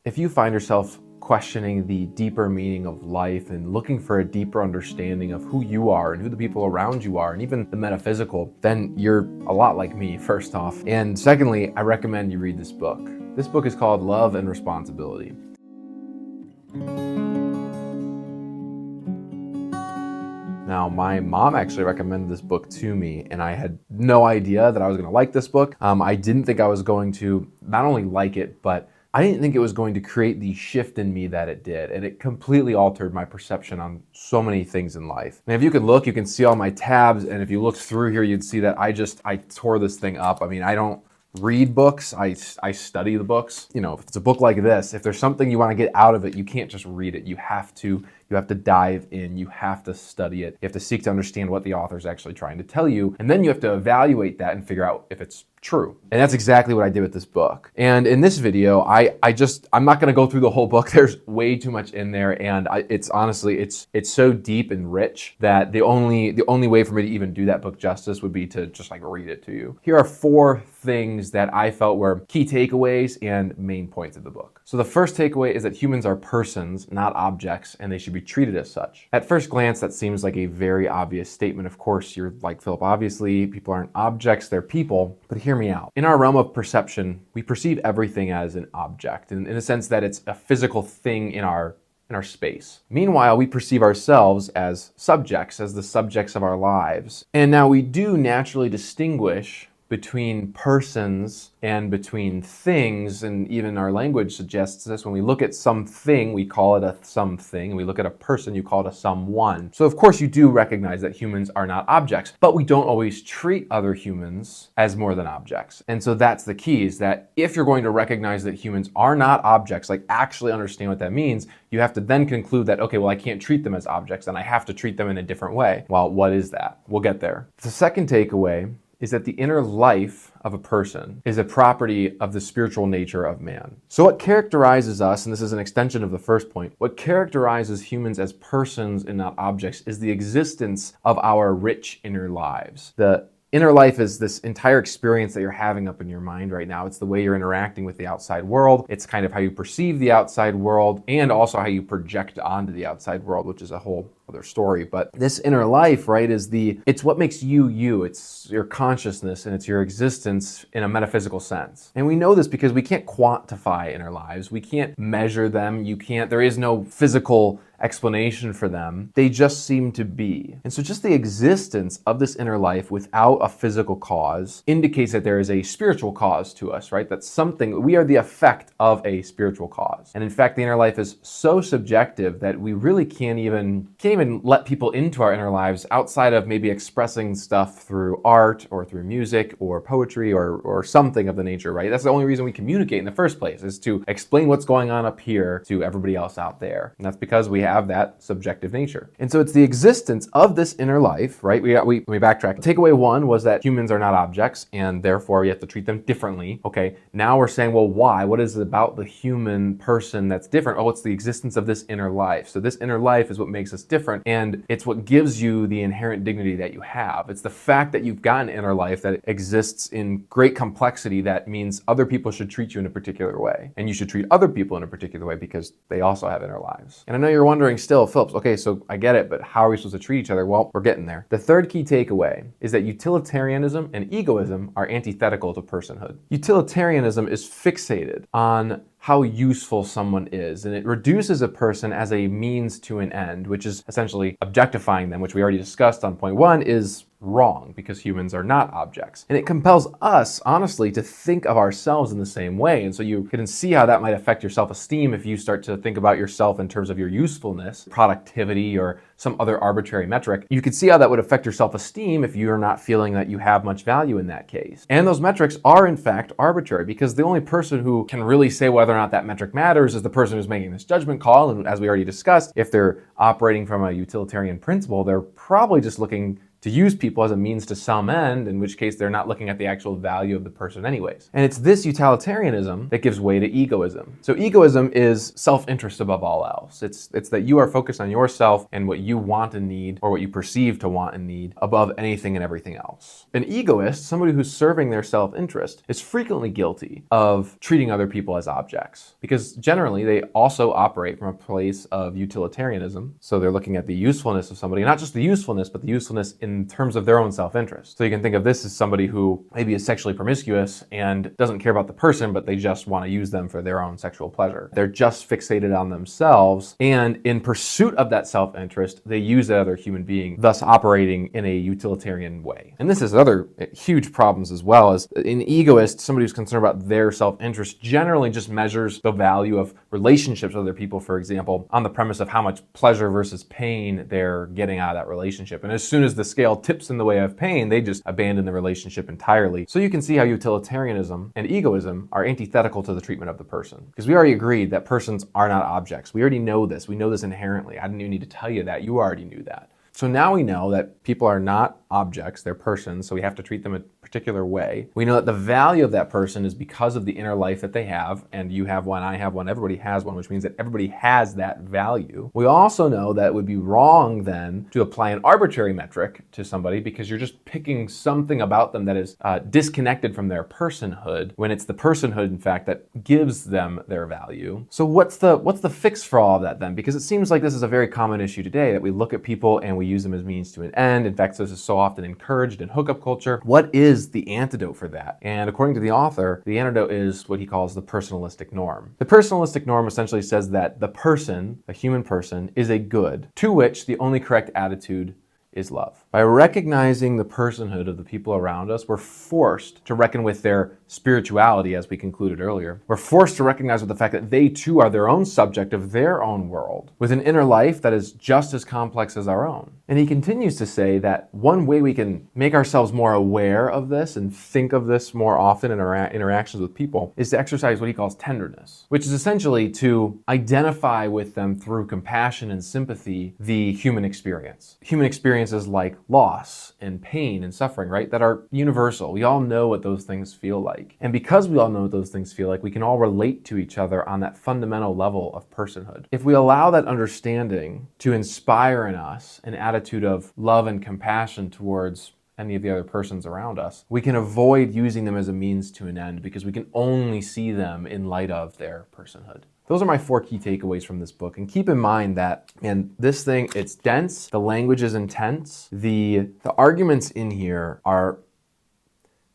If you find yourself questioning the deeper meaning of life and looking for a deeper understanding of who you are and who the people around you are and even the metaphysical, then you're a lot like me, first off. And secondly, I recommend you read this book. This book is called Love and Responsibility. Now, my mom actually recommended this book to me, and I had no idea that I was going to like this book. I didn't think I was going to not only like it, but I didn't think it was going to create the shift in me that it did. And it completely altered my perception on so many things in life. And if you can look, you can see all my tabs. And if you look through here, you'd see that I tore this thing up. I mean, I don't read books, I study the books. You know, if it's a book like this, if there's something you want to get out of it, you can't just read it. You have to dive in, you have to study it, you have to seek to understand what the author's actually trying to tell you, and then you have to evaluate that and figure out if it's true. And that's exactly what I did with this book. And in this video, I'm not gonna go through the whole book. There's way too much in there, and it's honestly, it's so deep and rich that the only way for me to even do that book justice would be to just like read it to you. Here are 4 things that I felt were key takeaways and main points of the book. So the first takeaway is that humans are persons, not objects, and they should be treated as such. At first glance, that seems like a very obvious statement. Of course, you're like, Philip, obviously people aren't objects, they're people. But hear me out. In our realm of perception, we perceive everything as an object, in a sense that it's a physical thing in our space. Meanwhile, we perceive ourselves as subjects, as the subjects of our lives. And now we do naturally distinguish between persons and between things, and even our language suggests this. When we look at something, we call it a something, and we look at a person, you call it a someone. So of course you do recognize that humans are not objects, but we don't always treat other humans as more than objects. And so that's the key, is that if you're going to recognize that humans are not objects, like actually understand what that means, you have to then conclude that, okay, well, I can't treat them as objects, and I have to treat them in a different way. Well, what is that? We'll get there. The second takeaway is that the inner life of a person is a property of the spiritual nature of man. So what characterizes us, and this is an extension of the first point, what characterizes humans as persons and not objects is the existence of our rich inner lives. The inner life is this entire experience that you're having up in your mind right now. It's the way you're interacting with the outside world. It's kind of how you perceive the outside world, and also how you project onto the outside world, which is a whole other story. But this inner life, right, it's what makes you you. It's your consciousness, and it's your existence in a metaphysical sense. And we know this because we can't quantify inner lives. We can't measure them. There is no physical explanation for them. They just seem to be. And so just the existence of this inner life without a physical cause indicates that there is a spiritual cause to us, right? That's something, we are the effect of a spiritual cause. And in fact, the inner life is so subjective that we really can't even let people into our inner lives outside of maybe expressing stuff through art or through music or poetry or something of the nature, right? That's the only reason we communicate in the first place, is to explain what's going on up here to everybody else out there. And that's because we have that subjective nature. And so it's the existence of this inner life, right? We backtrack. Takeaway 1 was that humans are not objects, and therefore we have to treat them differently. Okay, now we're saying, well, why? What is it about the human person that's different? Oh, it's the existence of this inner life. So this inner life is what makes us different, and it's what gives you the inherent dignity that you have. It's the fact that you've got an inner life that exists in great complexity that means other people should treat you in a particular way, and you should treat other people in a particular way because they also have inner lives. And I know you're wondering still, Phillips, okay, so I get it, but how are we supposed to treat each other? Well, we're getting there. The third key takeaway is that utilitarianism and egoism are antithetical to personhood. Utilitarianism is fixated on how useful someone is, and it reduces a person as a means to an end, which is essentially objectifying them, which we already discussed on point 1 is wrong because humans are not objects. And it compels us, honestly, to think of ourselves in the same way. And so you can see how that might affect your self-esteem if you start to think about yourself in terms of your usefulness, productivity, or some other arbitrary metric. You can see how that would affect your self-esteem if you're not feeling that you have much value in that case. And those metrics are in fact arbitrary, because the only person who can really say whether or not that metric matters is the person who's making this judgment call. And as we already discussed, if they're operating from a utilitarian principle, they're probably just looking to use people as a means to some end, in which case they're not looking at the actual value of the person anyways. And it's this utilitarianism that gives way to egoism. So egoism is self-interest above all else. It's that you are focused on yourself and what you want and need, or what you perceive to want and need, above anything and everything else. An egoist, somebody who's serving their self-interest, is frequently guilty of treating other people as objects, because generally they also operate from a place of utilitarianism. So they're looking at the usefulness of somebody, not just the usefulness, but the usefulness in terms of their own self-interest. So you can think of this as somebody who maybe is sexually promiscuous and doesn't care about the person, but they just want to use them for their own sexual pleasure. They're just fixated on themselves, and in pursuit of that self-interest, they use that other human being, thus operating in a utilitarian way. And this is other huge problems as well, as an egoist, somebody who's concerned about their self-interest, generally just measures the value of relationships with other people, for example, on the premise of how much pleasure versus pain they're getting out of that relationship. And as soon as the scale tips in the way of pain, they just abandon the relationship entirely. So you can see how utilitarianism and egoism are antithetical to the treatment of the person. Because we already agreed that persons are not objects. We already know this. We know this inherently. I didn't even need to tell you that. You already knew that. So now we know that people are not objects, they're persons, so we have to treat them a particular way. We know that the value of that person is because of the inner life that they have, and you have one, I have one, everybody has one, which means that everybody has that value. We also know that it would be wrong then to apply an arbitrary metric to somebody, because you're just picking something about them that is disconnected from their personhood, when it's the personhood, in fact, that gives them their value. So what's the fix for all of that then? Because it seems like this is a very common issue today, that we look at people and we use them as means to an end. In fact, this is so often encouraged in hookup culture. What is the antidote for that? And according to the author, the antidote is what he calls the personalistic norm. The personalistic norm essentially says that the person, a human person, is a good, to which the only correct attitude is love. By recognizing the personhood of the people around us, we're forced to reckon with their spirituality, as we concluded earlier. We're forced to recognize with the fact that they too are their own subject of their own world, with an inner life that is just as complex as our own. And he continues to say that one way we can make ourselves more aware of this and think of this more often in our interactions with people is to exercise what he calls tenderness, which is essentially to identify with them through compassion and sympathy the human experience. Human experiences like loss and pain and suffering, right, that are universal. We all know what those things feel like. And because we all know what those things feel like, we can all relate to each other on that fundamental level of personhood. If we allow that understanding to inspire in us an attitude of love and compassion towards any of the other persons around us, we can avoid using them as a means to an end, because we can only see them in light of their personhood. Those are my 4 key takeaways from this book. And keep in mind that, and this thing, it's dense, the language is intense, the arguments in here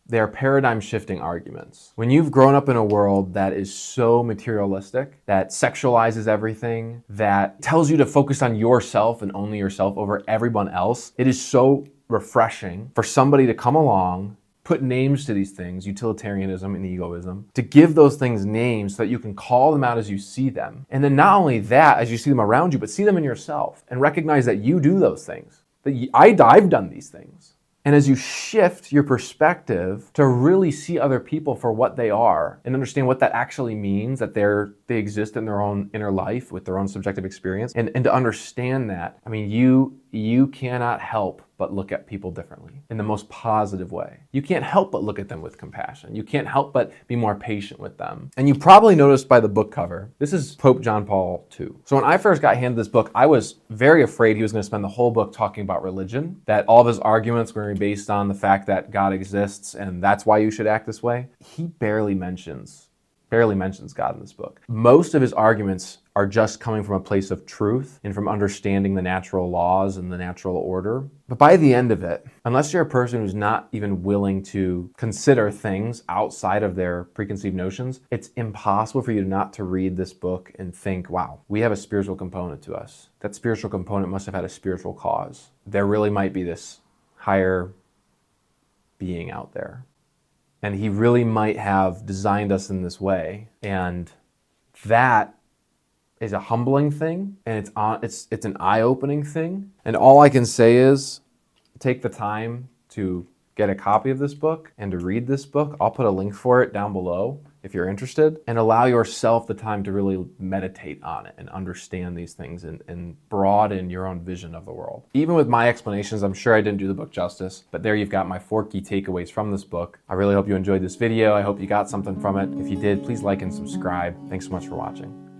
they're paradigm shifting arguments. When you've grown up in a world that is so materialistic, that sexualizes everything, that tells you to focus on yourself and only yourself over everyone else, it is so refreshing for somebody to come along, put names to these things, utilitarianism and egoism, to give those things names so that you can call them out as you see them. And then not only that, as you see them around you, but see them in yourself and recognize that you do those things, that I've done these things. And as you shift your perspective to really see other people for what they are and understand what that actually means, that they exist in their own inner life with their own subjective experience, and to understand that, I mean, you cannot help but look at people differently in the most positive way. You can't help but look at them with compassion. You can't help but be more patient with them. And you probably noticed by the book cover, this is Pope John Paul II. So when I first got handed this book, I was very afraid he was going to spend the whole book talking about religion, that all of his arguments were going to be based on the fact that God exists and that's why you should act this way. He barely mentions God in this book. Most of his arguments are just coming from a place of truth and from understanding the natural laws and the natural order. But by the end of it, unless you're a person who's not even willing to consider things outside of their preconceived notions, it's impossible for you not to read this book and think, wow, we have a spiritual component to us. That spiritual component must have had a spiritual cause. There really might be this higher being out there. And he really might have designed us in this way. And that is a humbling thing, and it's an eye-opening thing. And all I can say is take the time to get a copy of this book and to read this book. I'll put a link for it down below. if you're interested, and allow yourself the time to really meditate on it and understand these things and broaden your own vision of the world. Even with my explanations, I'm sure I didn't do the book justice, but there you've got my 4 key takeaways from this book. I really hope you enjoyed this video. I hope you got something from it. If you did, please like and subscribe. Thanks so much for watching.